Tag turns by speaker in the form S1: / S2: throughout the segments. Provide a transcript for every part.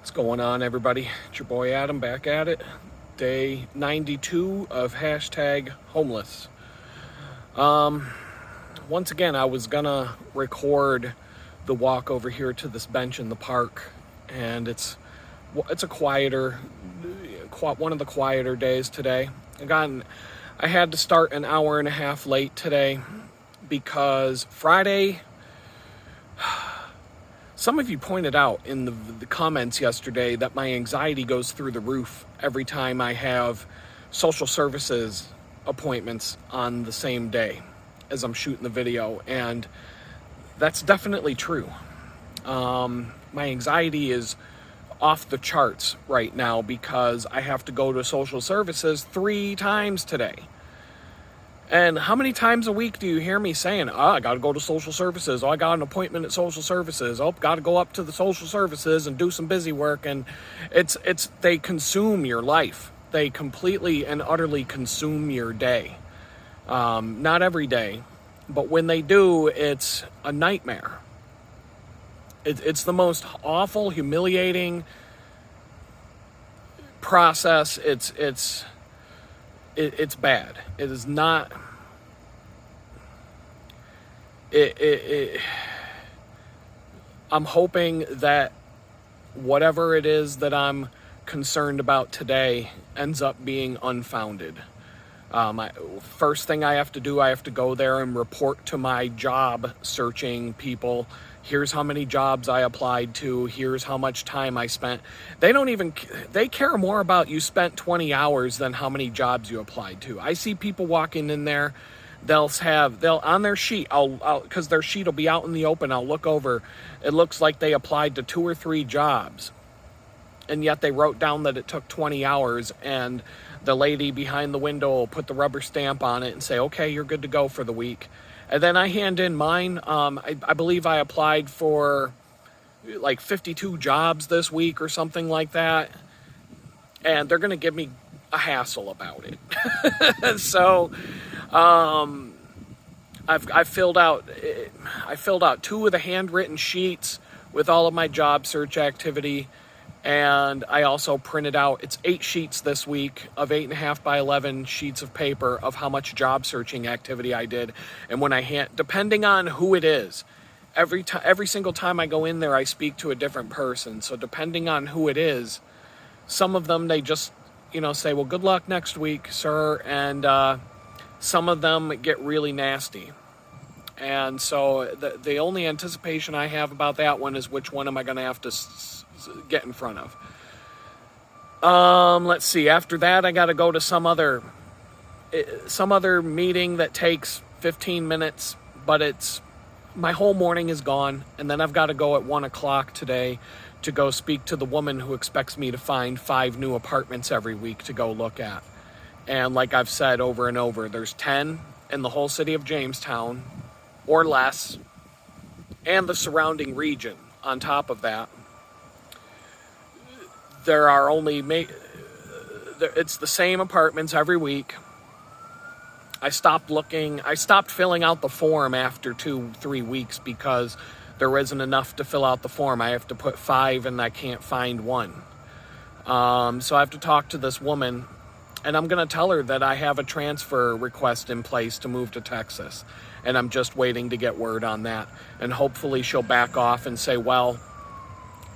S1: What's going on, everybody? It's your boy Adam back at it. Day 92 of hashtag homeless. Once again, I was gonna record the walk over here to this bench in the park, and it's a quieter, one of the quieter days today. I had to start an hour and a half late today because Friday. Some of you pointed out in the comments yesterday that my anxiety goes through the roof every time I have social services appointments on the same day as I'm shooting the video, and that's definitely true. My anxiety is off the charts right now because I have to go to social services 3 times today. And how many times a week do you hear me saying, I got to go to social services. I got an appointment at social services. Got to go up to the social services and do some busy work. And they consume your life. They completely and utterly consume your day. Not every day, but when they do, it's a nightmare. It's the most awful, humiliating process. It's bad. It is not. I'm hoping that whatever it is that I'm concerned about today ends up being unfounded. First thing I have to do, I have to go there and report to my job searching people. Here's how many jobs I applied to. Here's how much time I spent. They care more about you spent 20 hours than how many jobs you applied to. I see people walking in there. They'll on their sheet, because their sheet will be out in the open. I'll look over. It looks like they applied to 2 or 3 jobs. And yet they wrote down that it took 20 hours, and the lady behind the window will put the rubber stamp on it and say, okay, you're good to go for the week. And then I hand in mine. I believe I applied for like 52 jobs this week or something like that. And they're going to give me a hassle about it. So I filled out 2 of the handwritten sheets with all of my job search activity. And I also printed out, it's 8 sheets this week of 8.5 by 11 sheets of paper of how much job searching activity I did. And when depending on who it is, every single time I go in there, I speak to a different person. So depending on who it is, some of them, they just, say, well, good luck next week, sir. And some of them get really nasty. And so the only anticipation I have about that one is which one am I going to have to get in front of. Let's see. After that, I got to go to some other meeting that takes 15 minutes, but my whole morning is gone. And then I've got to go at 1:00 today to go speak to the woman who expects me to find 5 new apartments every week to go look at. And like I've said over and over, there's 10 in the whole city of Jamestown or less, and the surrounding region on top of that. There are it's the same apartments every week. I stopped filling out the form after 2-3 weeks because there isn't enough to fill out the form. I have to put 5 and I can't find 1. So I have to talk to this woman, and I'm going to tell her that I have a transfer request in place to move to Texas. And I'm just waiting to get word on that. And hopefully she'll back off and say, well,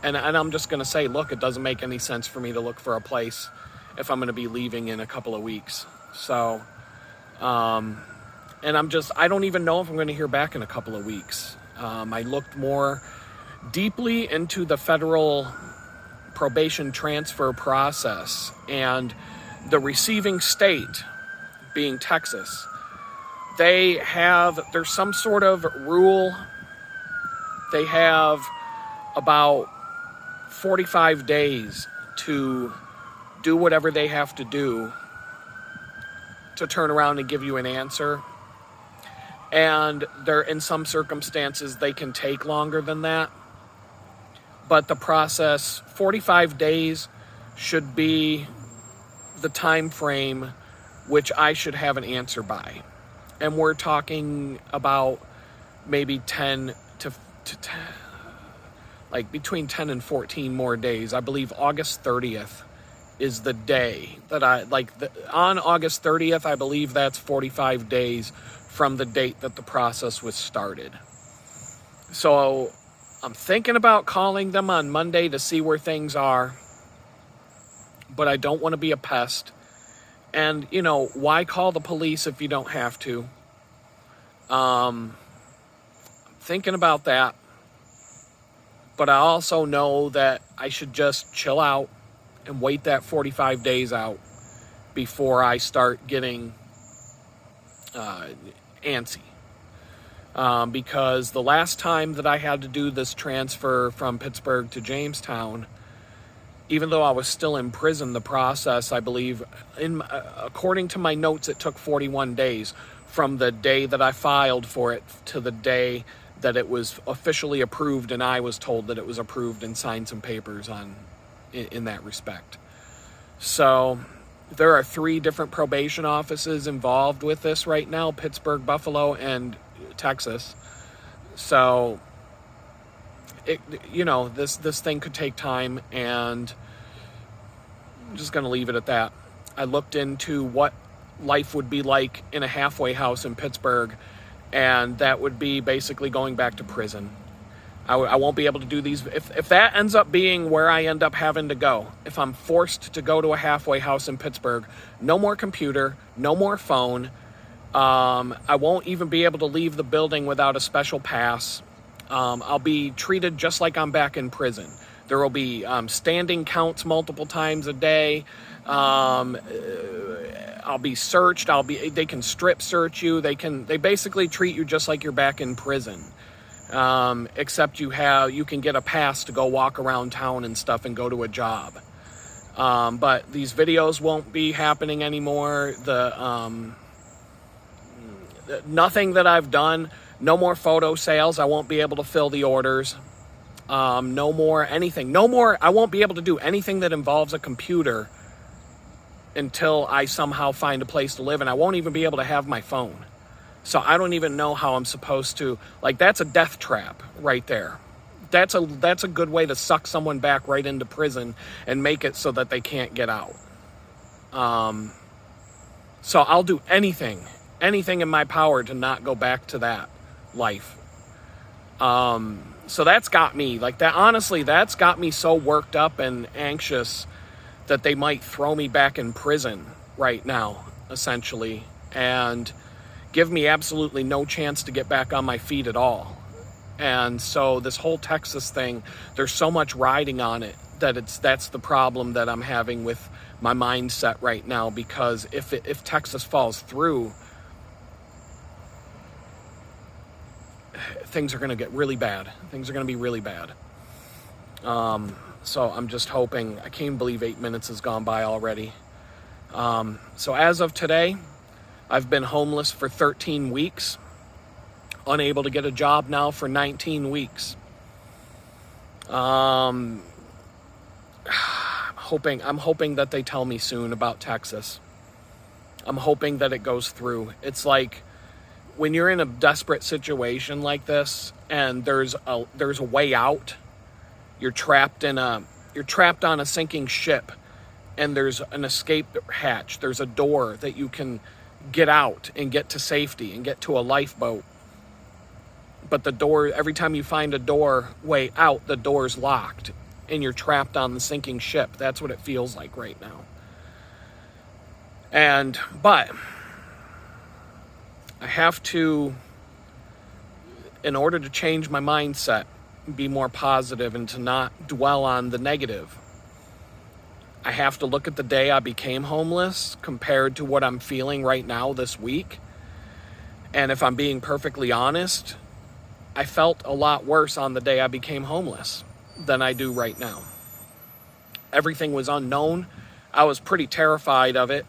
S1: and I'm just going to say, look, it doesn't make any sense for me to look for a place if I'm going to be leaving in a couple of weeks. So, and I don't even know if I'm going to hear back in a couple of weeks. I looked more deeply into the federal probation transfer process, and the receiving state being Texas. There's some sort of rule. They have about 45 days to do whatever they have to do to turn around and give you an answer. And in some circumstances, they can take longer than that. But the process, 45 days should be the time frame which I should have an answer by. And we're talking about maybe 10 to like between 10 and 14 more days. I believe August 30th is the day that on August 30th, I believe that's 45 days from the date that the process was started. So I'm thinking about calling them on Monday to see where things are, but I don't want to be a pest. And, why call the police if you don't have to? Thinking about that, but I also know that I should just chill out and wait that 45 days out before I start getting antsy. Because the last time that I had to do this transfer from Pittsburgh to Jamestown, even though I was still in prison, the process, I believe, according to my notes, it took 41 days from the day that I filed for it to the day that it was officially approved, and I was told that it was approved and signed some papers in that respect. So there are 3 different probation offices involved with this right now: Pittsburgh, Buffalo, and Texas. So this thing could take time, and I'm just going to leave it at that. I looked into what life would be like in a halfway house in Pittsburgh, and that would be basically going back to prison. I won't be able to do these. If that ends up being where I end up having to go, if I'm forced to go to a halfway house in Pittsburgh, no more computer, no more phone. I won't even be able to leave the building without a special pass. I'll be treated just like I'm back in prison. There will be standing counts multiple times a day. I'll be searched. They can strip search you. They basically treat you just like you're back in prison. Except you can get a pass to go walk around town and stuff and go to a job. But these videos won't be happening anymore. Nothing that I've done, no more photo sales. I won't be able to fill the orders. No more anything. I won't be able to do anything that involves a computer until I somehow find a place to live, and I won't even be able to have my phone. So I don't even know how I'm supposed to, that's a death trap right there. That's a good way to suck someone back right into prison and make it so that they can't get out. So I'll do anything in my power to not go back to that life. So that's got me, honestly, that's got me so worked up and anxious that they might throw me back in prison right now, essentially, and give me absolutely no chance to get back on my feet at all. And so this whole Texas thing, there's so much riding on it that's the problem that I'm having with my mindset right now, because if Texas falls through, things are going to get really bad. Things are going to be really bad. So I'm just hoping. I can't believe 8 minutes has gone by already. So as of today, I've been homeless for 13 weeks, unable to get a job now for 19 weeks. I'm hoping that they tell me soon about Texas. I'm hoping that it goes through. It's like when you're in a desperate situation like this and there's a way out, you're trapped on a sinking ship, and there's an escape hatch. There's a door that you can get out and get to safety and get to a lifeboat. But the door, every time you find a way out, the door's locked and you're trapped on the sinking ship. That's what it feels like right now. But I have to, in order to change my mindset, be more positive and to not dwell on the negative, I have to look at the day I became homeless compared to what I'm feeling right now this week. And if I'm being perfectly honest, I felt a lot worse on the day I became homeless than I do right now. Everything was unknown. I was pretty terrified of it.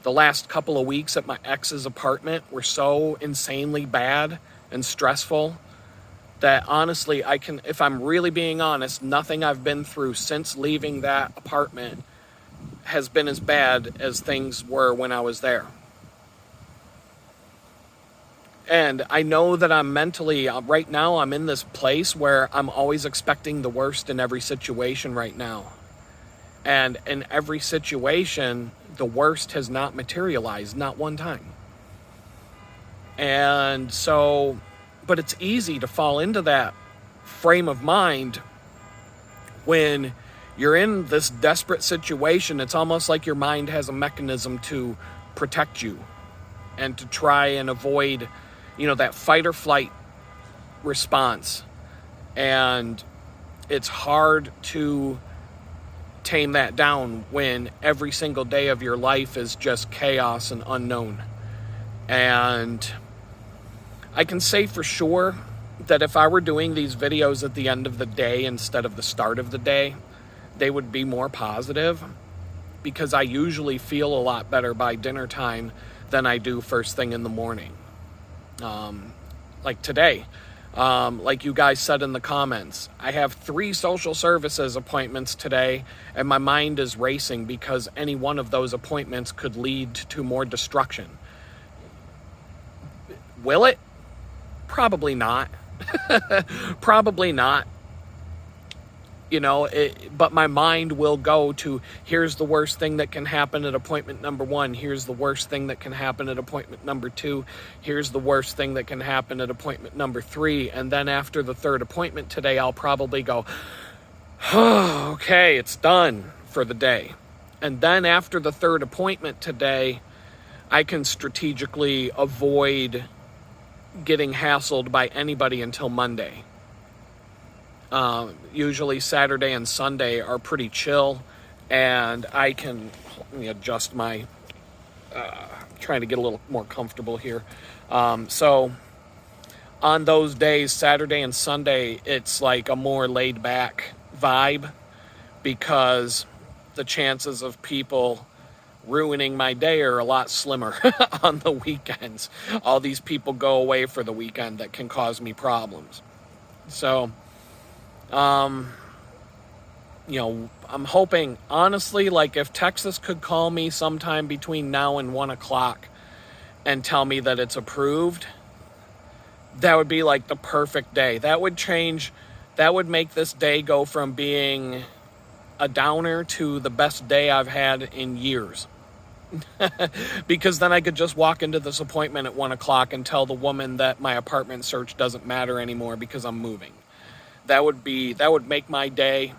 S1: The last couple of weeks at my ex's apartment were so insanely bad and stressful that honestly, if I'm really being honest, nothing I've been through since leaving that apartment has been as bad as things were when I was there. And I know that I'm mentally, right now, I'm in this place where I'm always expecting the worst in every situation right now. And in every situation, the worst has not materialized, not one time. And so, but it's easy to fall into that frame of mind when you're in this desperate situation. It's almost like your mind has a mechanism to protect you and to try and avoid, that fight or flight response. And it's hard to tame that down when every single day of your life is just chaos and unknown. And I can say for sure that if I were doing these videos at the end of the day instead of the start of the day, they would be more positive, because I usually feel a lot better by dinner time than I do first thing in the morning. Like today, like you guys said in the comments, I have 3 social services appointments today, and my mind is racing because any one of those appointments could lead to more destruction. Will it? Probably not. Probably not. But my mind will go to, here's the worst thing that can happen at appointment number 1. Here's the worst thing that can happen at appointment number 2. Here's the worst thing that can happen at appointment number 3. And then after the 3rd appointment today, I'll probably go, oh, okay, it's done for the day. And then after the 3rd appointment today, I can strategically avoid getting hassled by anybody until Monday. Usually Saturday and Sunday are pretty chill, and I can, let me adjust my, trying to get a little more comfortable here. So on those days, Saturday and Sunday, it's like a more laid back vibe, because the chances of people ruining my day are a lot slimmer on the weekends. All these people go away for the weekend that can cause me problems. So, I'm hoping, honestly, like if Texas could call me sometime between now and 1 o'clock and tell me that it's approved, that would be like the perfect day. That would make this day go from being a downer to the best day I've had in years. Because then I could just walk into this appointment at 1 o'clock and tell the woman that my apartment search doesn't matter anymore because I'm moving. That would make my day.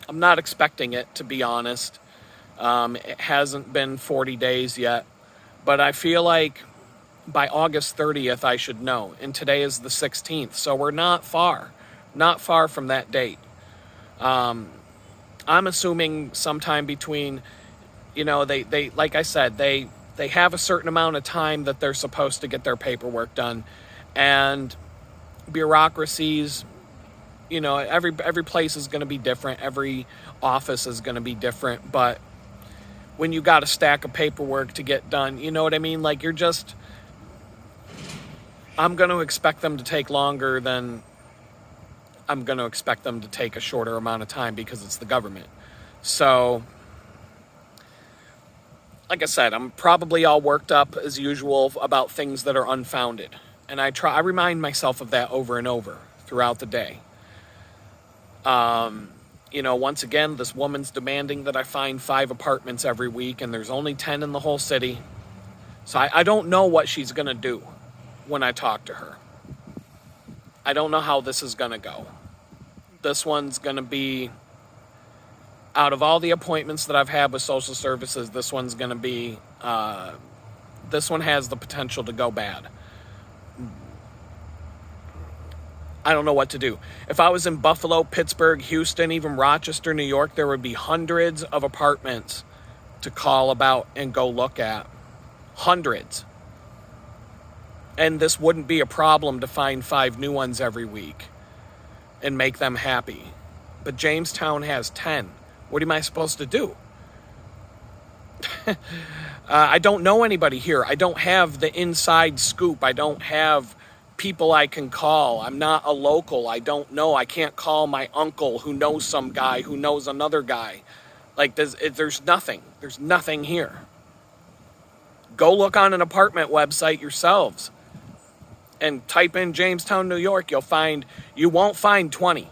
S1: I'm not expecting it, to be honest. It hasn't been 40 days yet, but I feel like by August 30th I should know. And today is the 16th, so we're not far from that date. I'm assuming sometime between, they like I said, they have a certain amount of time that they're supposed to get their paperwork done, and bureaucracies, every place is going to be different. Every office is going to be different. But when you got a stack of paperwork to get done, you know what I mean? Like I'm going to expect them to take longer than I'm going to expect them to take a shorter amount of time, because it's the government. So, like I said, I'm probably all worked up as usual about things that are unfounded. And I remind myself of that over and over throughout the day. Once again, this woman's demanding that I find 5 apartments every week, and there's only 10 in the whole city. So I don't know what she's going to do when I talk to her. I don't know how this is going to go. This one's going to be, out of all the appointments that I've had with social services, this one's going to be, this one has the potential to go bad. I don't know what to do. If I was in Buffalo, Pittsburgh, Houston, even Rochester, New York, there would be hundreds of apartments to call about and go look at. Hundreds. And this wouldn't be a problem to find 5 new ones every week and make them happy. But Jamestown has 10. What am I supposed to do? I don't know anybody here. I don't have the inside scoop. I don't have people I can call. I'm not a local. I don't know. I can't call my uncle who knows some guy who knows another guy. Like, there's nothing. There's nothing here. Go look on an apartment website yourselves. and type in Jamestown, New York, you won't find 20.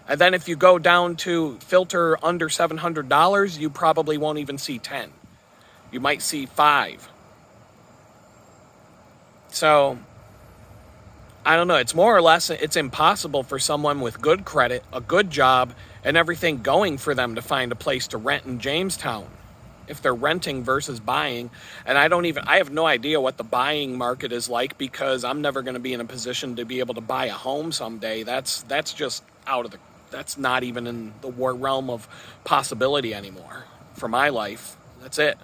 S1: And then if you go down to filter under $700, you probably won't even see 10. You might see 5. So, I don't know. It's more or less, it's impossible for someone with good credit, a good job, and everything going for them to find a place to rent in Jamestown if they're renting versus buying. And I have no idea what the buying market is like, because I'm never going to be in a position to be able to buy a home someday. That's just that's not even in the realm of possibility anymore for my life. That's it.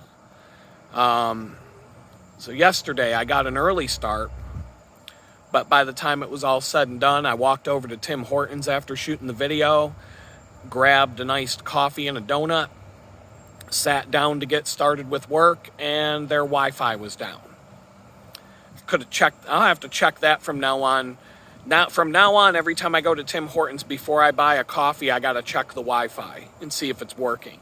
S1: So yesterday I got an early start, but by the time it was all said and done, I walked over to Tim Hortons after shooting the video, grabbed a nice coffee and a donut, sat down to get started with work, and their Wi-Fi was down. I'll have to check that from now on. From now on, every time I go to Tim Hortons before I buy a coffee, I got to check the Wi-Fi and see if it's working.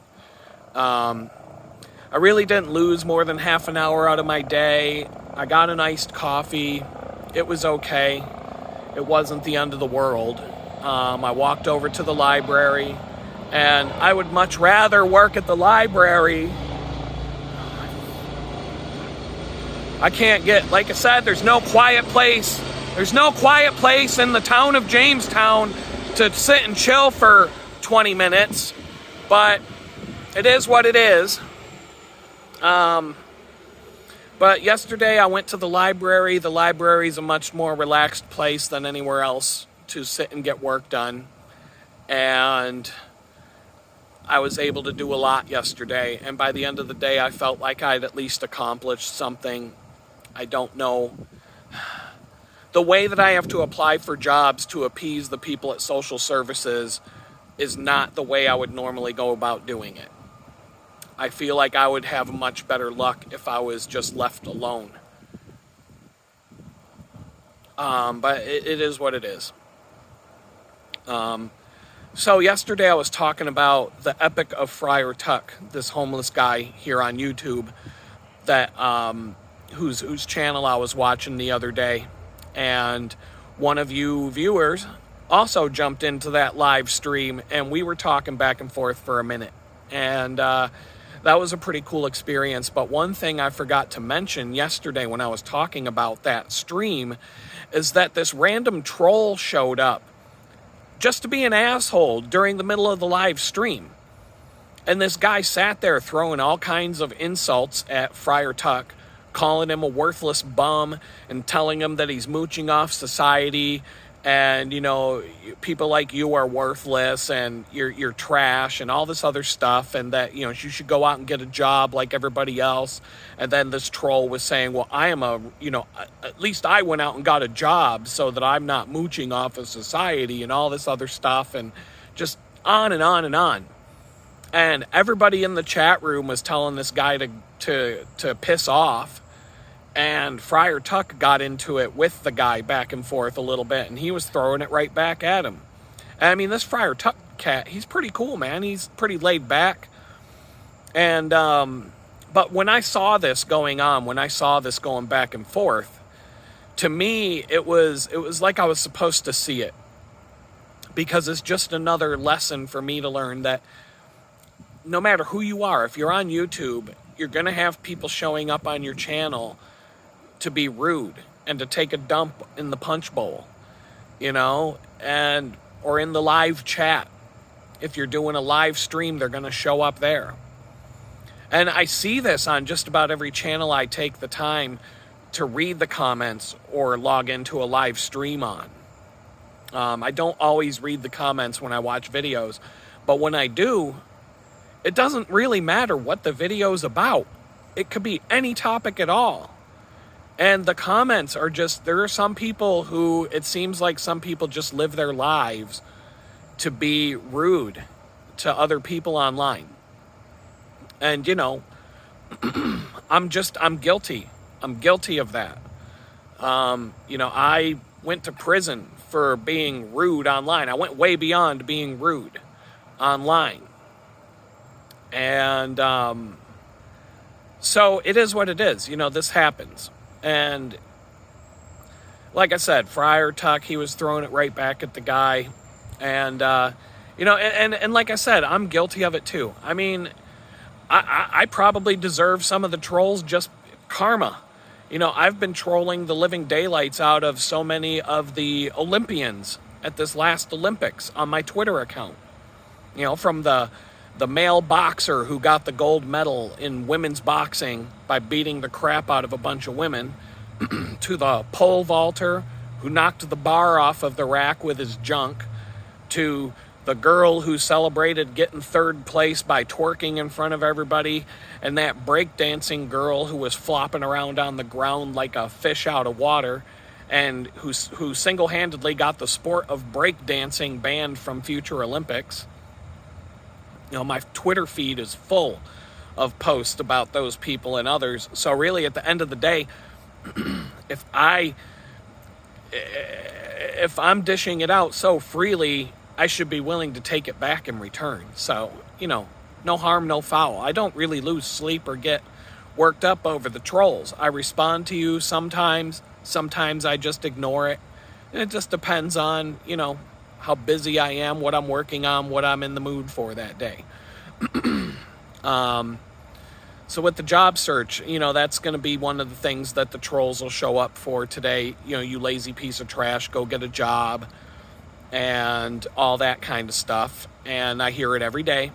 S1: I really didn't lose more than half an hour out of my day. I got an iced coffee. It was okay. It wasn't the end of the world. I walked over to the library, and I would much rather work at the library. I can't like I said, there's no quiet place. There's no quiet place in the town of Jamestown to sit and chill for 20 minutes, but it is what it is. But yesterday I went to the library. The library is a much more relaxed place than anywhere else to sit and get work done. And I was able to do a lot yesterday. And by the end of the day, I felt like I'd at least accomplished something. I don't know. The way that I have to apply for jobs to appease the people at social services is not the way I would normally go about doing it. I feel like I would have much better luck if I was just left alone. But it is what it is. So yesterday I was talking about the Epic of Friar Tuck, this homeless guy here on YouTube that whose channel I was watching the other day. And one of you viewers also jumped into that live stream, and we were talking back and forth for a minute. And that was a pretty cool experience. But one thing I forgot to mention yesterday when I was talking about that stream is that this random troll showed up just to be an asshole during the middle of the live stream. And this guy sat there throwing all kinds of insults at Friar Tuck, calling him a worthless bum and telling him that he's mooching off society, and, you know, people like you are worthless and you're trash and all this other stuff, and that, you know, you should go out and get a job like everybody else. And then this troll was saying, well, at least I went out and got a job so that I'm not mooching off of society and all this other stuff, and just on and on and on. And everybody in the chat room was telling this guy to piss off. And Friar Tuck got into it with the guy back and forth a little bit, and he was throwing it right back at him. And I mean, this Friar Tuck cat, he's pretty cool, man. He's pretty laid back. And but when I saw this going on, when I saw this going back and forth, to me, it was like I was supposed to see it, because it's just another lesson for me to learn that no matter who you are, if you're on YouTube, you're going to have people showing up on your channel to be rude and to take a dump in the punch bowl, you know, or in the live chat. If you're doing a live stream, they're going to show up there. And I see this on just about every channel I take the time to read the comments or log into a live stream on. I don't always read the comments when I watch videos, but when I do, it doesn't really matter what the video's about. It could be any topic at all. And the comments are just, there are some people who, it seems like some people just live their lives to be rude to other people online. And, you know, I'm guilty. I'm guilty of that. You know, I went to prison for being rude online. I went way beyond being rude online. And so it is what it is. You know, this happens. And like I said, Friar Tuck, he was throwing it right back at the guy. And, and like I said, I'm guilty of it too. I mean, I probably deserve some of the trolls, just karma. I've been trolling the living daylights out of so many of the Olympians at this last Olympics on my Twitter account. From the male boxer who got the gold medal in women's boxing by beating the crap out of a bunch of women, to the pole vaulter who knocked the bar off of the rack with his junk, to the girl who celebrated getting third place by twerking in front of everybody, and that breakdancing girl who was flopping around on the ground like a fish out of water, and who single-handedly got the sport of breakdancing banned from future Olympics. My Twitter feed is full of posts about those people and others. So really, at the end of the day, if I'm dishing it out so freely, I should be willing to take it back in return. So, no harm, no foul. I don't really lose sleep or get worked up over the trolls. I respond to you sometimes. Sometimes I just ignore it. And it just depends on, how busy I am, what I'm working on, what I'm in the mood for that day. So with the job search, that's going to be one of the things that the trolls will show up for today. You lazy piece of trash, go get a job and all that kind of stuff. And I hear it every day.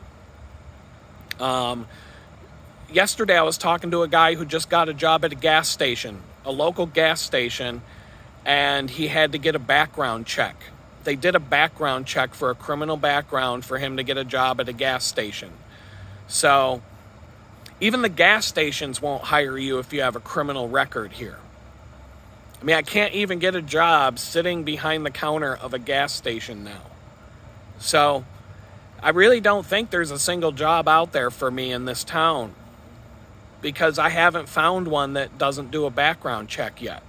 S1: Yesterday I was talking to a guy who just got a job at a gas station, a local gas station, and he had to get a background check. They did a background check for a criminal background for him to get a job at a gas station. So even the gas stations won't hire you if you have a criminal record here. I mean, I can't even get a job sitting behind the counter of a gas station now. So I really don't think there's a single job out there for me in this town, because I haven't found one that doesn't do a background check yet.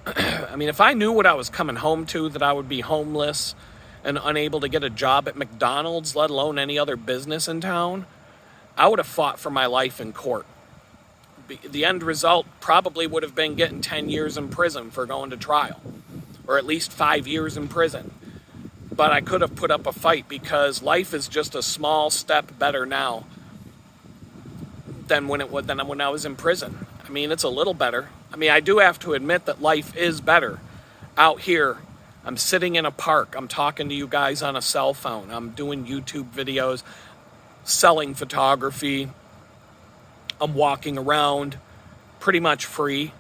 S1: I mean, if I knew what I was coming home to, that I would be homeless and unable to get a job at McDonald's, let alone any other business in town, I would have fought for my life in court. The end result probably would have been getting 10 years in prison for going to trial, or at least 5 years in prison. But I could have put up a fight, because life is just a small step better now than when I was in prison. I mean, it's a little better. I mean, I do have to admit that life is better out here. I'm sitting in a park. I'm talking to you guys on a cell phone. I'm doing YouTube videos, selling photography. I'm walking around pretty much free.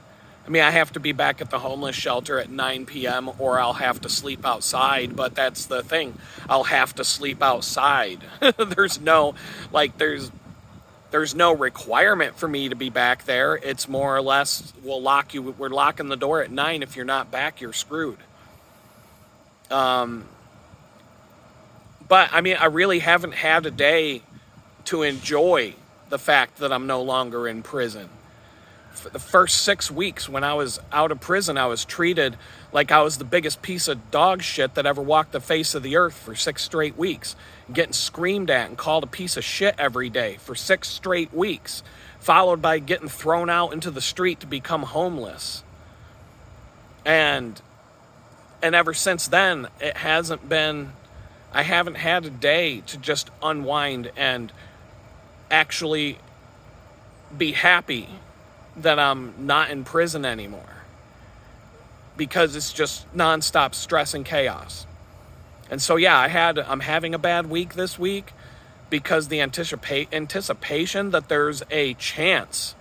S1: I mean, I have to be back at the homeless shelter at 9 p.m. or I'll have to sleep outside, but that's the thing. I'll have to sleep outside. There's no requirement for me to be back there. It's more or less, we're locking the door at 9. If you're not back, you're screwed. But I mean, I really haven't had a day to enjoy the fact that I'm no longer in prison. For the first 6 weeks when I was out of prison, I was treated like I was the biggest piece of dog shit that ever walked the face of the earth for 6 straight weeks. Getting screamed at and called a piece of shit every day for 6 straight weeks, followed by getting thrown out into the street to become homeless. And ever since then, I haven't had a day to just unwind and actually be happy that I'm not in prison anymore, because it's just nonstop stress and chaos. And so, yeah, I'm having a bad week this week, because the anticipation that there's a chance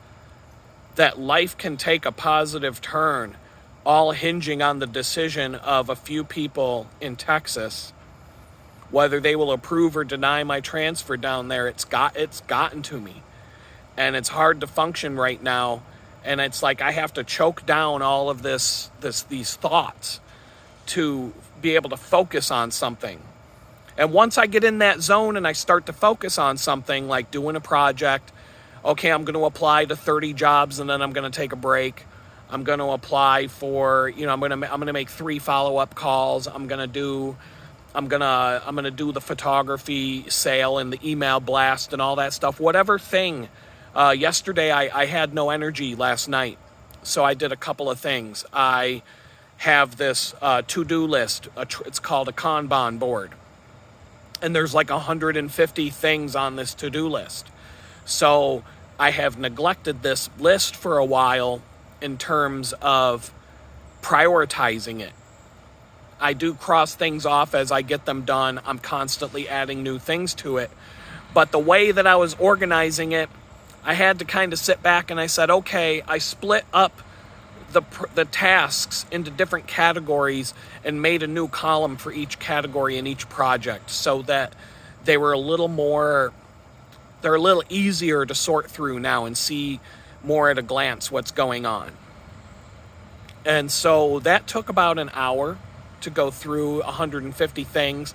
S1: that life can take a positive turn, all hinging on the decision of a few people in Texas, whether they will approve or deny my transfer down there. It's gotten to me, and it's hard to function right now. And it's like I have to choke down all of these thoughts to be able to focus on something. And once I get in that zone and I start to focus on something, like doing a project, okay, I'm going to apply to 30 jobs and then I'm going to take a break. I'm going to apply for, I'm going to make 3 follow-up calls. I'm going to do the photography sale and the email blast and all that stuff. Whatever thing. Yesterday I had no energy last night, So I did a couple of things. I have this to-do list. It's called a Kanban board. And there's like 150 things on this to-do list. So I have neglected this list for a while in terms of prioritizing it. I do cross things off as I get them done. I'm constantly adding new things to it. But the way that I was organizing it, I had to kind of sit back and I said, okay, I split up the tasks into different categories and made a new column for each category in each project so that they're a little easier to sort through now and see more at a glance what's going on. And so that took about an hour to go through 150 things,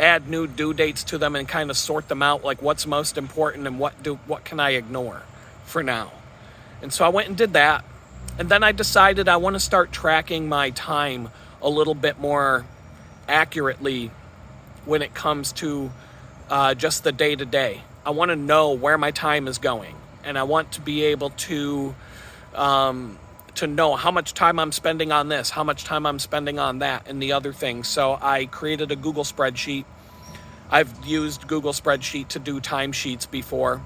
S1: add new due dates to them, and kind of sort them out, like what's most important and what can I ignore for now. And so I went and did that. And then I decided I want to start tracking my time a little bit more accurately when it comes to just the day-to-day. I want to know where my time is going. And I want to be able to know how much time I'm spending on this, how much time I'm spending on that, and the other things. So I created a Google spreadsheet. I've used Google spreadsheet to do timesheets before.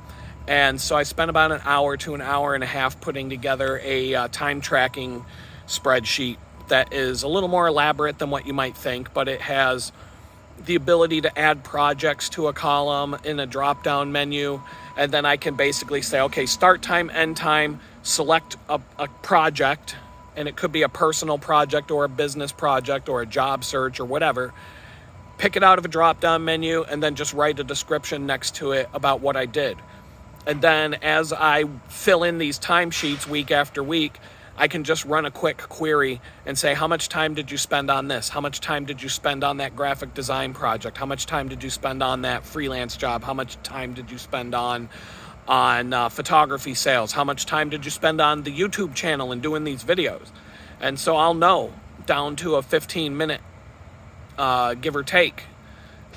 S1: And so I spent about an hour to an hour and a half putting together a time tracking spreadsheet that is a little more elaborate than what you might think, but it has the ability to add projects to a column in a drop-down menu. And then I can basically say, okay, start time, end time, select a project, and it could be a personal project or a business project or a job search or whatever. Pick it out of a drop-down menu and then just write a description next to it about what I did. And then as I fill in these timesheets week after week, I can just run a quick query and say, how much time did you spend on this? How much time did you spend on that graphic design project? How much time did you spend on that freelance job? How much time did you spend on photography sales? How much time did you spend on the YouTube channel and doing these videos? And so I'll know down to a 15-minute, give or take,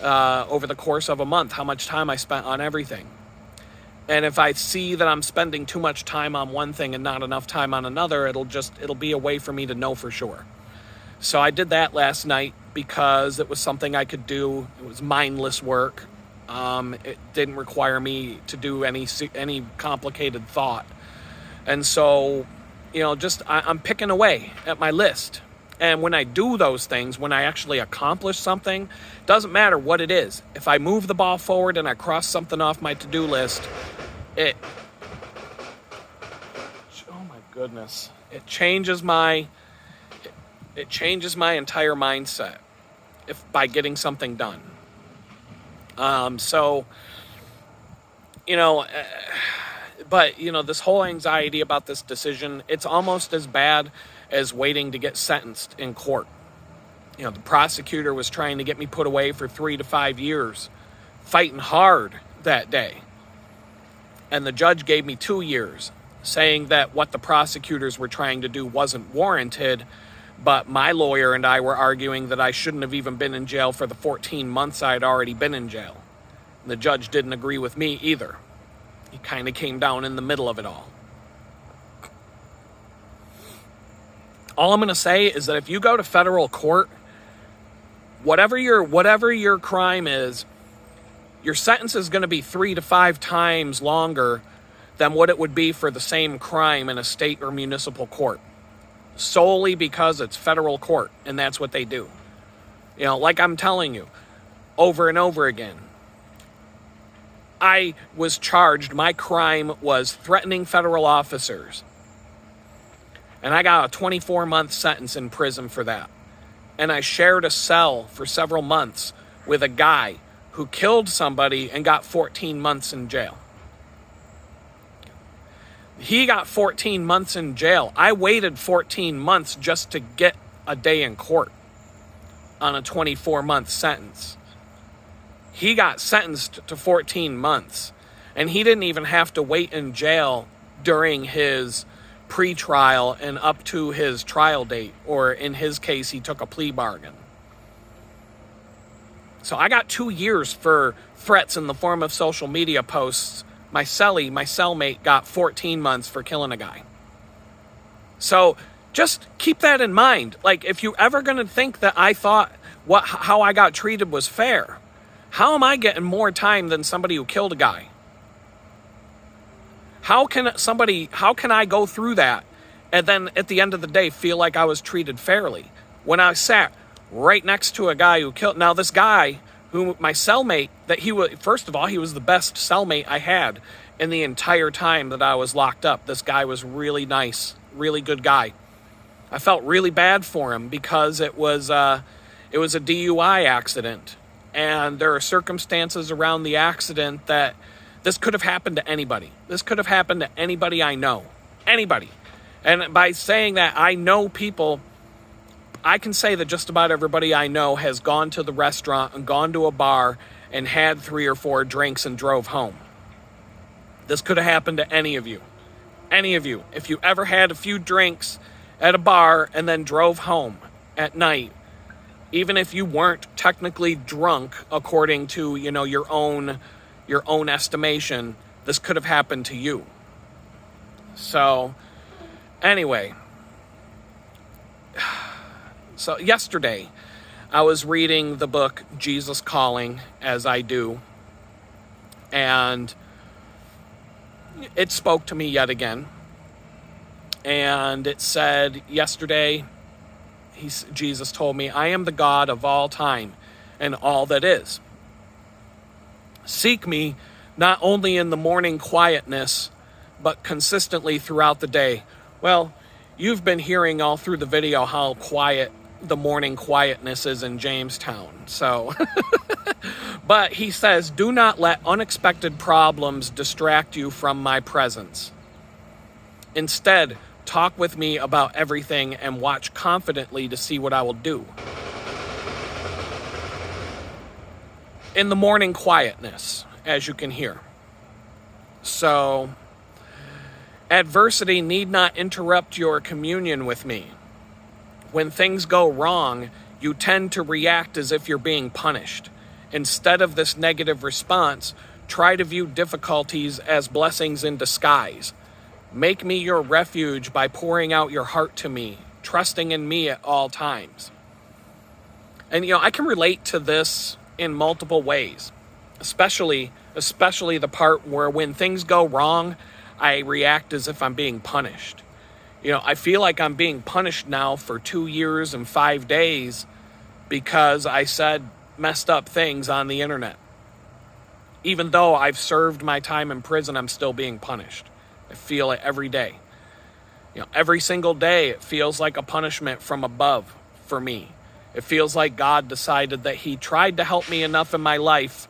S1: over the course of a month, how much time I spent on everything. And if I see that I'm spending too much time on one thing and not enough time on another, it'll be a way for me to know for sure. So I did that last night because it was something I could do. It was mindless work. It didn't require me to do any complicated thought. And so, I'm picking away at my list. And when I do those things, when I actually accomplish something, doesn't matter what it is. If I move the ball forward and I cross something off my to-do list, oh my goodness, it changes my entire mindset by getting something done. But this whole anxiety about this decision, it's almost as bad as waiting to get sentenced in court. The prosecutor was trying to get me put away for 3 to 5 years, fighting hard that day. And the judge gave me 2 years, saying that what the prosecutors were trying to do wasn't warranted, but my lawyer and I were arguing that I shouldn't have even been in jail for the 14 months I had already been in jail. And the judge didn't agree with me either. He kind of came down in the middle of it all. All I'm going to say is that if you go to federal court, whatever your crime is, your sentence is going to be 3 to 5 times longer than what it would be for the same crime in a state or municipal court, solely because it's federal court, and that's what they do. Like I'm telling you over and over again, I was charged, my crime was threatening federal officers. And I got a 24-month sentence in prison for that. And I shared a cell for several months with a guy who killed somebody and got 14 months in jail. He got 14 months in jail. I waited 14 months just to get a day in court on a 24-month sentence. He got sentenced to 14 months. And he didn't even have to wait in jail during his pre-trial and up to his trial date, or in his case, he took a plea bargain. So I got 2 years for threats in the form of social media posts. My cellmate, got 14 months for killing a guy. So just keep that in mind. Like, if you're ever going to think that I thought how I got treated was fair, how am I getting more time than somebody who killed a guy? How can I go through that and then at the end of the day feel like I was treated fairly when I sat right next to a guy who killed? Now, this guy, who my cellmate, first of all, he was the best cellmate I had in the entire time that I was locked up. This guy was really nice, really good guy. I felt really bad for him because it was a DUI accident, and there are circumstances around the accident that this could have happened to anybody. This could have happened to anybody I know. Anybody. And by saying that I know people, I can say that just about everybody I know has gone to the restaurant and gone to a bar and had 3 or 4 drinks and drove home. This could have happened to any of you. Any of you. If you ever had a few drinks at a bar and then drove home at night, even if you weren't technically drunk according to, your own estimation, this could have happened to you. So, anyway, so yesterday I was reading the book Jesus Calling, as I do, and it spoke to me yet again. And it said yesterday, Jesus told me, I am the God of all time and all that is. Seek me not only in the morning quietness, but consistently throughout the day. Well, you've been hearing all through the video how quiet the morning quietness is in Jamestown. So, but he says, do not let unexpected problems distract you from my presence. Instead, talk with me about everything and watch confidently to see what I will do. In the morning quietness, as you can hear. So, adversity need not interrupt your communion with me. When things go wrong, you tend to react as if you're being punished. Instead of this negative response, try to view difficulties as blessings in disguise. Make me your refuge by pouring out your heart to me, trusting in me at all times. And, I can relate to this in multiple ways, especially the part where when things go wrong, I react as if I'm being punished. I feel like I'm being punished now for 2 years and 5 days because I said messed up things on the internet. Even though I've served my time in prison, I'm still being punished. I feel it every day. Every single day it feels like a punishment from above for me. It feels like God decided that he tried to help me enough in my life,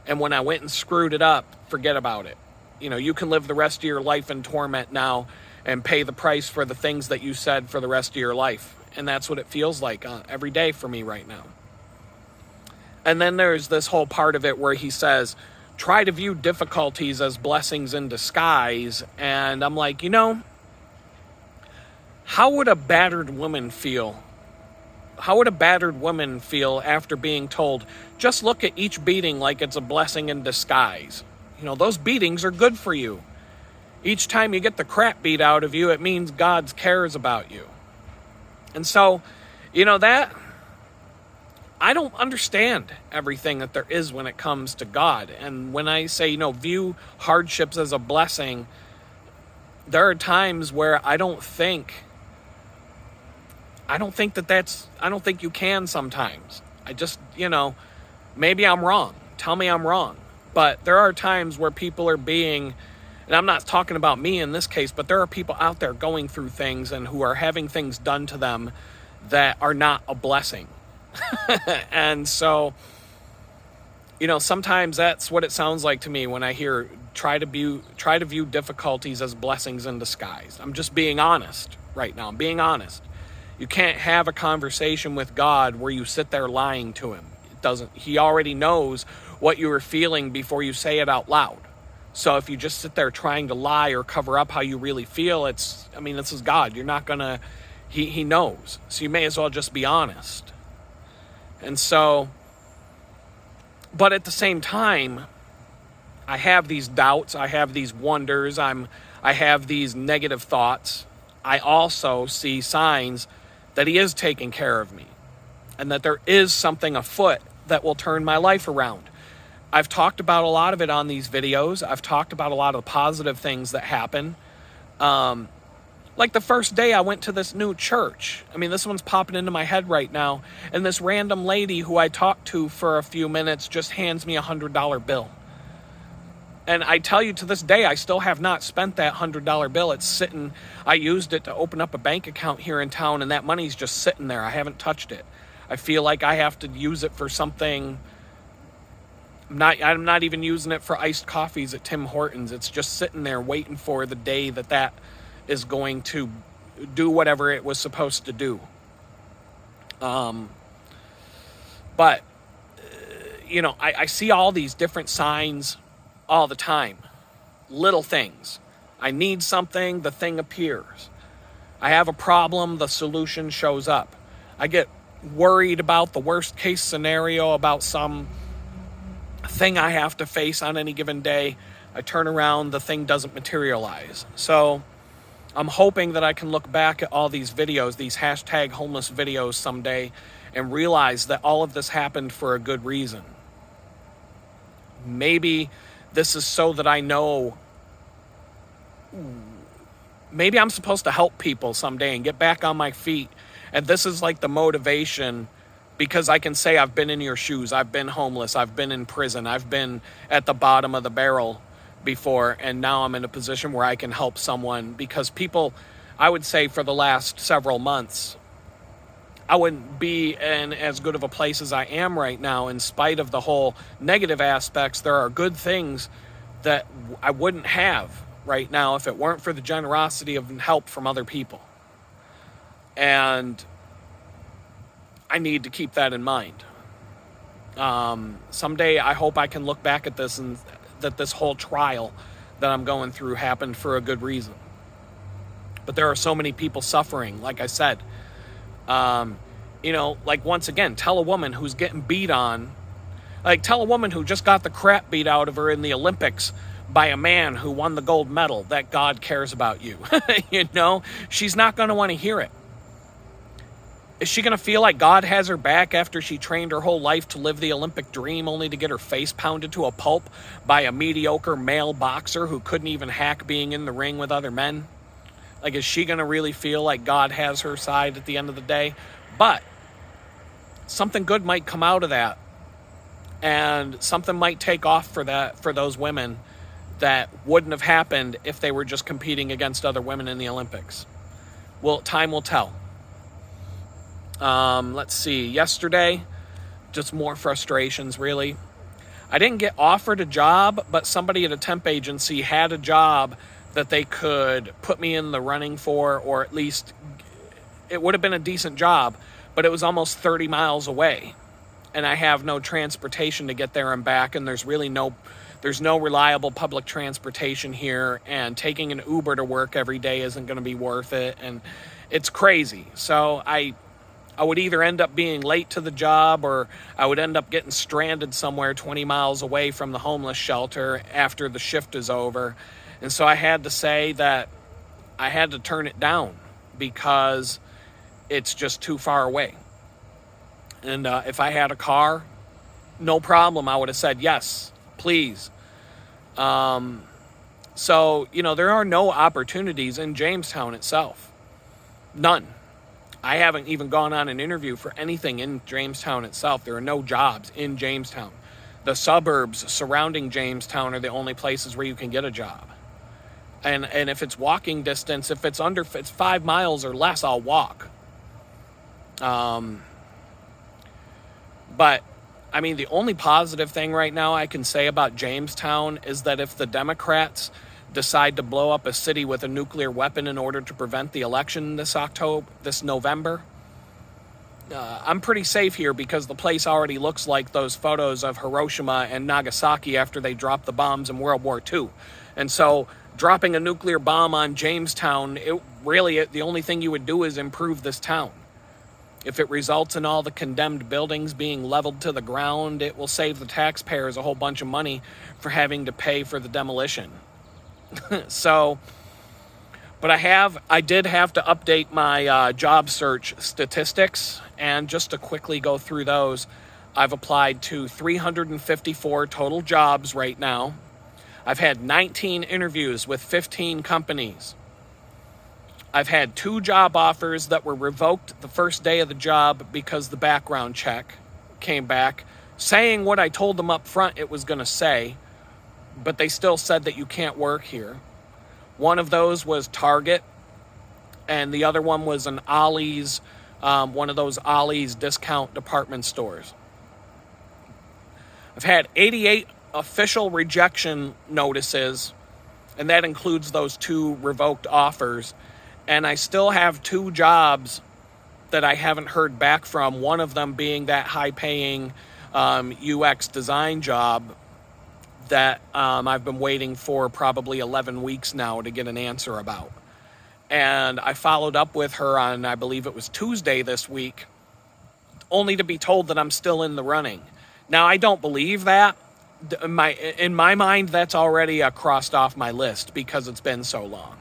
S1: and when I went and screwed it up, forget about it. You can live the rest of your life in torment now and pay the price for the things that you said for the rest of your life. And that's what it feels like every day for me right now. And then there's this whole part of it where he says, try to view difficulties as blessings in disguise. And I'm like, how would a battered woman feel? How would a battered woman feel after being told, just look at each beating like it's a blessing in disguise? Those beatings are good for you. Each time you get the crap beat out of you, it means God cares about you. And so, that I don't understand everything that there is when it comes to God. And when I say, view hardships as a blessing, there are times where I don't think you can sometimes. I just, maybe I'm wrong. Tell me I'm wrong. But there are times where people are being, and I'm not talking about me in this case, but there are people out there going through things and who are having things done to them that are not a blessing. And so, sometimes that's what it sounds like to me when I hear try to view difficulties as blessings in disguise. I'm just being honest right now. I'm being honest. You can't have a conversation with God where you sit there lying to him. He already knows what you are feeling before you say it out loud. So if you just sit there trying to lie or cover up how you really feel, this is God. You're not gonna, he knows. So you may as well just be honest. And so, but at the same time, I have these doubts, I have these wonders, I have these negative thoughts, I also see signs that he is taking care of me and that there is something afoot that will turn my life around. I've talked about a lot of it on these videos. I've talked about a lot of the positive things that happen. Like the first day I went to this new church. I mean, this one's popping into my head right now. And this random lady who I talked to for a few minutes just hands me $100 bill. And I tell you, to this day, I still have not spent that $100 bill. It's sitting, I used it to open up a bank account here in town, and that money's just sitting there. I haven't touched it. I feel like I have to use it for something. I'm not even using it for iced coffees at Tim Hortons. It's just sitting there waiting for the day that is going to do whatever it was supposed to do. But, you know, I see all these different signs all the time. Little things. I need something, the thing appears. I have a problem, the solution shows up. I get worried about the worst case scenario, about some thing I have to face on any given day. I turn around, the thing doesn't materialize. So I'm hoping that I can look back at all these videos, these hashtag homeless videos someday, and realize that all of this happened for a good reason. Maybe this is so that I know, maybe I'm supposed to help people someday and get back on my feet. And this is like the motivation, because I can say I've been in your shoes. I've been homeless. I've been in prison. I've been at the bottom of the barrel before, and now I'm in a position where I can help someone. Because people, I would say for the last several months, I wouldn't be in as good of a place as I am right now. In spite of the whole negative aspects, there are good things that I wouldn't have right now if it weren't for the generosity of help from other people. And I need to keep that in mind. Someday I hope I can look back at this and that this whole trial that I'm going through happened for a good reason. But there are so many people suffering, like I said. You know, like, once again, tell a woman who's getting beat on, like, tell a woman who just got the crap beat out of her in the Olympics by a man who won the gold medal that God cares about you. You know, she's not going to want to hear it. Is she going to feel like God has her back after she trained her whole life to live the Olympic dream, only to get her face pounded to a pulp by a mediocre male boxer who couldn't even hack being in the ring with other men? Like, is she going to really feel like God has her side at the end of the day? But something good might come out of that, and something might take off for those women that wouldn't have happened if they were just competing against other women in the Olympics. Well, time will tell. Let's see. Yesterday, just more frustrations, really. I didn't get offered a job, but somebody at a temp agency had a job that they could put me in the running for, or at least it would have been a decent job, but it was almost 30 miles away, and I have no transportation to get there and back, and there's no reliable public transportation here, and taking an Uber to work every day isn't going to be worth it, and it's crazy. So I would either end up being late to the job, or I would end up getting stranded somewhere 20 miles away from the homeless shelter after the shift is over. And so I had to say that I had to turn it down because it's just too far away. And if I had a car, no problem, I would have said yes, please. So, you know, there are no opportunities in Jamestown itself. None. I haven't even gone on an interview for anything in Jamestown itself. There are no jobs in Jamestown. The suburbs surrounding Jamestown are the only places where you can get a job. And if it's walking distance, if it's 5 miles or less, I'll walk. But, I mean, the only positive thing right now I can say about Jamestown is that if the Democrats decide to blow up a city with a nuclear weapon in order to prevent the election this November, I'm pretty safe here because the place already looks like those photos of Hiroshima and Nagasaki after they dropped the bombs in World War II. And so dropping a nuclear bomb on Jamestown, the only thing you would do is improve this town. If it results in all the condemned buildings being leveled to the ground, it will save the taxpayers a whole bunch of money for having to pay for the demolition. So, But I did have to update my job search statistics, and just to quickly go through those, I've applied to 354 total jobs right now. I've had 19 interviews with 15 companies. I've had 2 job offers that were revoked the first day of the job because the background check came back saying what I told them up front it was going to say, but they still said that you can't work here. One of those was Target, and the other one was an Ollie's, one of those Ollie's discount department stores. I've had 88 official rejection notices, and that includes those 2 revoked offers. And I still have 2 jobs that I haven't heard back from, one of them being that high-paying UX design job that I've been waiting for probably 11 weeks now to get an answer about. And I followed up with her on, I believe it was Tuesday this week, only to be told that I'm still in the running. Now, I don't believe that. In my mind, that's already crossed off my list because it's been so long.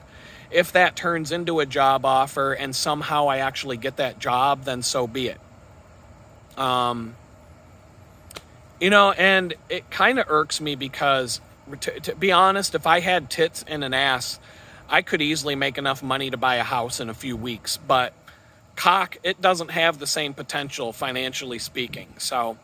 S1: If that turns into a job offer and somehow I actually get that job, then so be it. And it kind of irks me because, to be honest, if I had tits and an ass, I could easily make enough money to buy a house in a few weeks. But cock, it doesn't have the same potential, financially speaking. So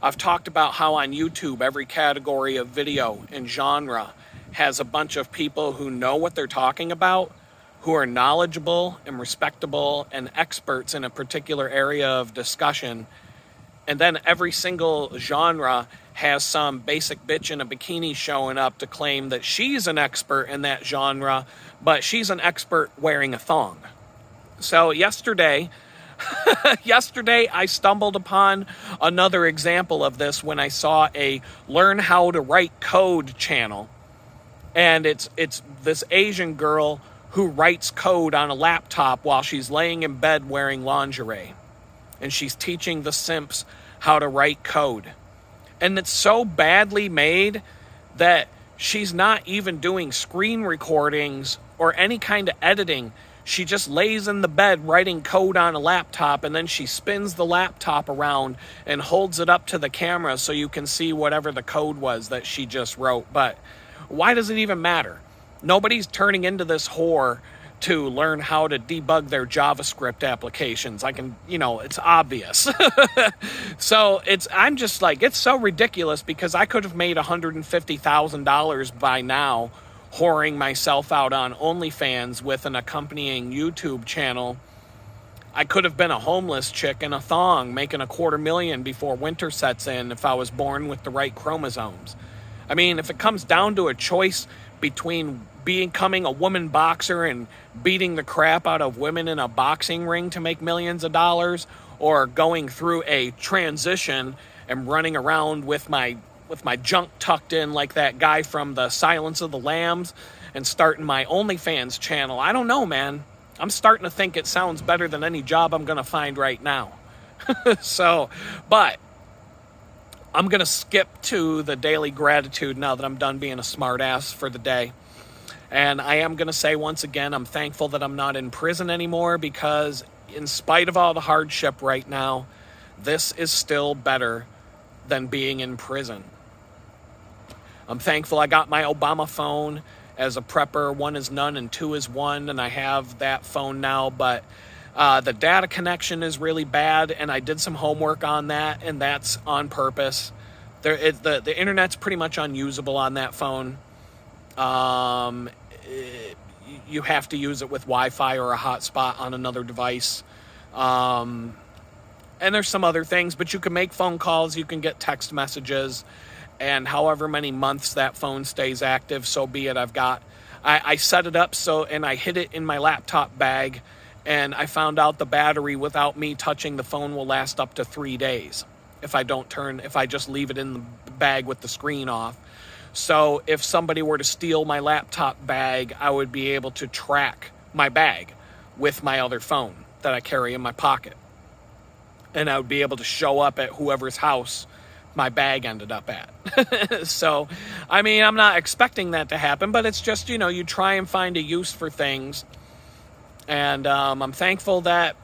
S1: I've talked about how on YouTube, every category of video and genre has a bunch of people who know what they're talking about, who are knowledgeable and respectable and experts in a particular area of discussion. And then every single genre has some basic bitch in a bikini showing up to claim that she's an expert in that genre, but she's an expert wearing a thong. So yesterday I stumbled upon another example of this when I saw a Learn How to Write Code channel. And it's this Asian girl who writes code on a laptop while she's laying in bed wearing lingerie. And she's teaching the simps how to write code. And it's so badly made that she's not even doing screen recordings or any kind of editing. She just lays in the bed writing code on a laptop, and then she spins the laptop around and holds it up to the camera so you can see whatever the code was that she just wrote. But why does it even matter? Nobody's turning into this whore to learn how to debug their JavaScript applications. It's obvious. So I'm just like, it's so ridiculous because I could have made $150,000 by now whoring myself out on OnlyFans with an accompanying YouTube channel. I could have been a homeless chick in a thong making $250,000 before winter sets in if I was born with the right chromosomes. I mean, if it comes down to a choice between becoming a woman boxer and beating the crap out of women in a boxing ring to make millions of dollars, or going through a transition and running around with my junk tucked in like that guy from the Silence of the Lambs and starting my OnlyFans channel, I don't know, man. I'm starting to think it sounds better than any job I'm going to find right now. But I'm going to skip to the daily gratitude now that I'm done being a smartass for the day. And I am going to say once again, I'm thankful that I'm not in prison anymore, because in spite of all the hardship right now, this is still better than being in prison. I'm thankful I got my Obama phone as a prepper. 1 is none and 2 is 1, and I have that phone now, but the data connection is really bad, and I did some homework on that, and that's on purpose. The internet's pretty much unusable on that phone. You have to use it with Wi-Fi or a hotspot on another device. And there's some other things, but you can make phone calls, you can get text messages, and however many months that phone stays active, so be it. I set it up and I hid it in my laptop bag, and I found out the battery without me touching the phone will last up to 3 days if I just leave it in the bag with the screen off. So if somebody were to steal my laptop bag, I would be able to track my bag with my other phone that I carry in my pocket. And I would be able to show up at whoever's house my bag ended up at. So, I mean, I'm not expecting that to happen, but it's just, you try and find a use for things. And I'm thankful that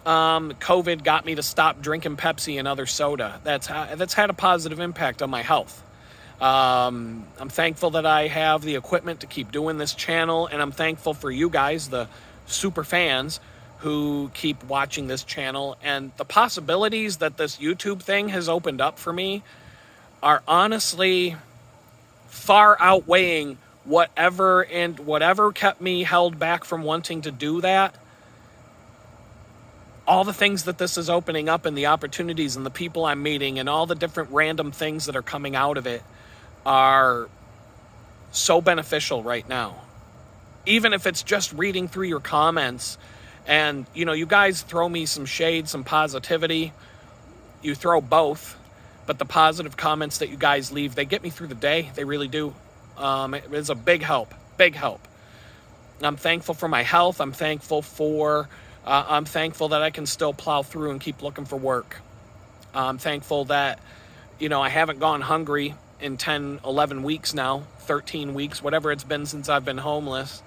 S1: COVID got me to stop drinking Pepsi and other soda. That's had a positive impact on my health. I'm thankful that I have the equipment to keep doing this channel, and I'm thankful for you guys, the super fans, who keep watching this channel. And the possibilities that this YouTube thing has opened up for me are honestly far outweighing whatever kept me held back from wanting to do that. All the things that this is opening up, and the opportunities and the people I'm meeting and all the different random things that are coming out of it are so beneficial right now. Even if it's just reading through your comments, and you guys throw me some shade, some positivity. You throw both, but the positive comments that you guys leave, they get me through the day. They really do. It's a big help. I'm thankful for my health. I'm thankful that I can still plow through and keep looking for work. I'm thankful that, I haven't gone hungry in 10, 11 weeks now, 13 weeks, whatever it's been since I've been homeless.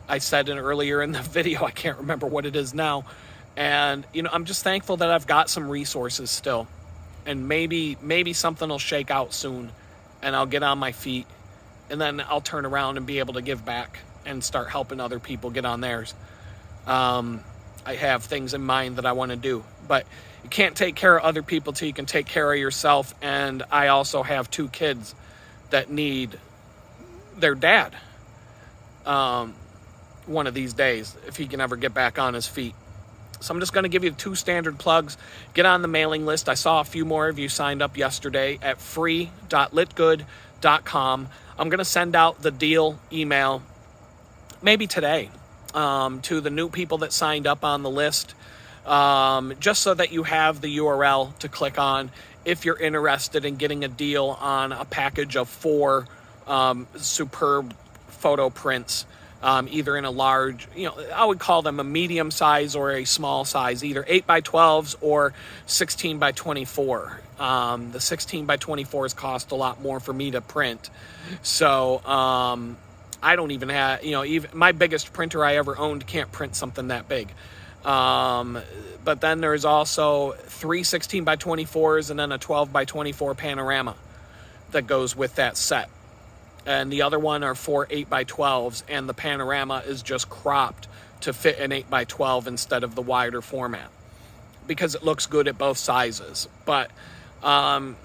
S1: I said it earlier in the video, I can't remember what it is now. And, I'm just thankful that I've got some resources still. And maybe something will shake out soon and I'll get on my feet, and then I'll turn around and be able to give back and start helping other people get on theirs. I have things in mind that I want to do, but you can't take care of other people till you can take care of yourself. And I also have 2 kids that need their dad one of these days, if he can ever get back on his feet. So I'm just going to give you 2 standard plugs. Get on the mailing list. I saw a few more of you signed up yesterday at free.litgood.com. I'm going to send out the deal email maybe today to the new people that signed up on the list, just so that you have the URL to click on if you're interested in getting a deal on a package of 4 superb photo prints, either in a large, I would call them a medium size or a small size, either 8x12s or 16x24. The 16x24s cost a lot more for me to print. So, I don't even have, even my biggest printer I ever owned can't print something that big. But then there's also 3 16x24s and then a 12x24 panorama that goes with that set. And the other one are 4 8x12s, and the panorama is just cropped to fit an 8x12 instead of the wider format, because it looks good at both sizes. But the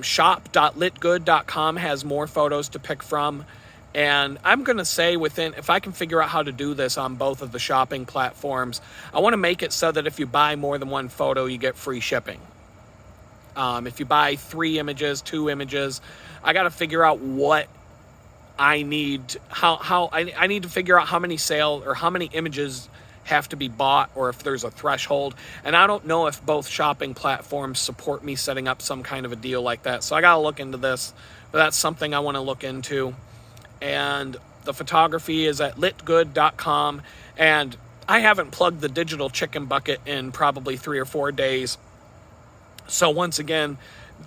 S1: shop.litgood.com has more photos to pick from. And I'm going to say if I can figure out how to do this on both of the shopping platforms, I want to make it so that if you buy more than 1 photo, you get free shipping. If you buy 3 images, 2 images, I got to figure out what I need, I need to figure out how many or how many images have to be bought, or if there's a threshold. And I don't know if both shopping platforms support me setting up some kind of a deal like that. So I got to look into this, but that's something I want to look into. And the photography is at litgood.com. And I haven't plugged the digital chicken bucket in probably 3 or 4 days. So once again,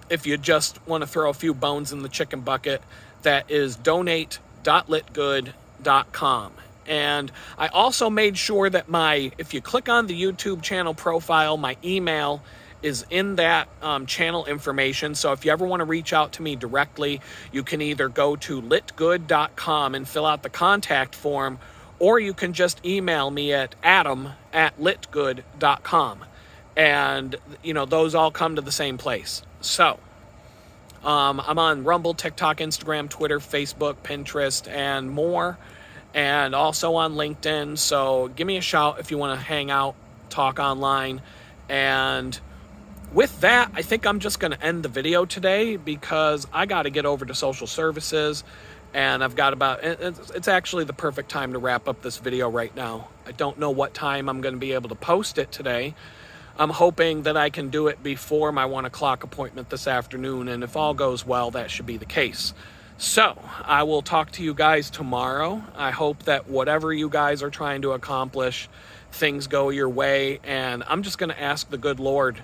S1: if you just want to throw a few bones in the chicken bucket, that is donate.litgood.com. And I also made sure that if you click on the YouTube channel profile, my email is in that channel information. So if you ever want to reach out to me directly, you can either go to litgood.com and fill out the contact form, or you can just email me at adam@litgood.com. And, those all come to the same place. So I'm on Rumble, TikTok, Instagram, Twitter, Facebook, Pinterest, and more. And also on LinkedIn. So give me a shout if you want to hang out, talk online. And with that, I think I'm just going to end the video today, because I got to get over to social services, and I've got it's actually the perfect time to wrap up this video right now. I don't know what time I'm going to be able to post it today. I'm hoping that I can do it before my 1 o'clock appointment this afternoon, and if all goes well, that should be the case. So I will talk to you guys tomorrow. I hope that whatever you guys are trying to accomplish, things go your way, and I'm just going to ask the good Lord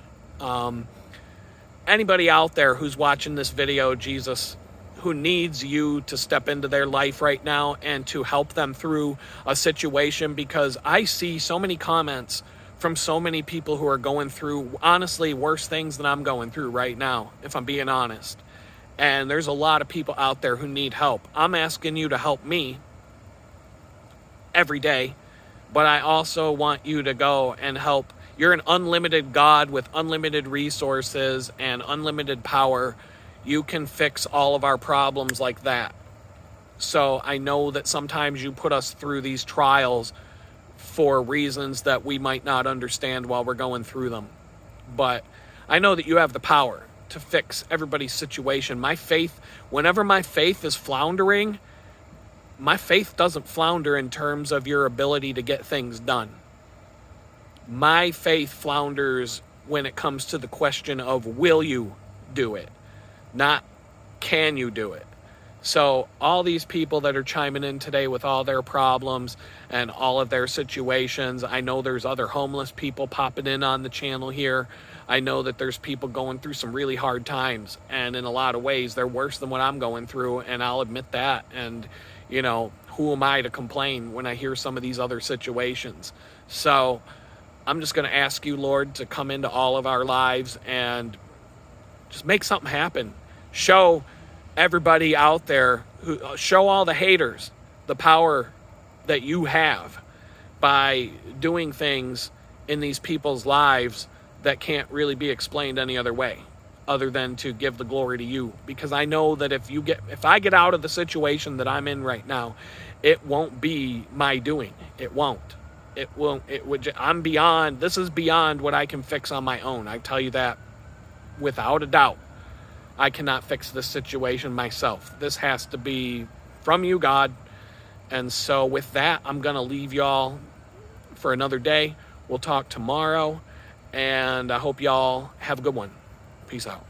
S1: anybody out there who's watching this video, Jesus, who needs you to step into their life right now and to help them through a situation, because I see so many comments from so many people who are going through, honestly, worse things than I'm going through right now, if I'm being honest. And there's a lot of people out there who need help. I'm asking you to help me every day, but I also want you to go and help. You're an unlimited God with unlimited resources and unlimited power. You can fix all of our problems like that. So I know that sometimes you put us through these trials for reasons that we might not understand while we're going through them. But I know that you have the power to fix everybody's situation. My faith, whenever my faith is floundering, my faith doesn't flounder in terms of your ability to get things done. My faith flounders when it comes to the question of, will you do it? Not, can you do it? So all these people that are chiming in today with all their problems and all of their situations, I know there's other homeless people popping in on the channel here. I know that there's people going through some really hard times, and in a lot of ways they're worse than what I'm going through, and I'll admit that. And you know, who am I to complain when I hear some of these other situations? So I'm just going to ask you, Lord, to come into all of our lives and just make something happen. Show everybody out there, show all the haters the power that you have by doing things in these people's lives that can't really be explained any other way other than to give the glory to you. Because I know that if I get out of the situation that I'm in right now, it won't be my doing. It won't. This is beyond what I can fix on my own. I tell you that without a doubt. I cannot fix this situation myself. This has to be from you, God. And so with that, I'm going to leave y'all for another day. We'll talk tomorrow, and I hope y'all have a good one. Peace out.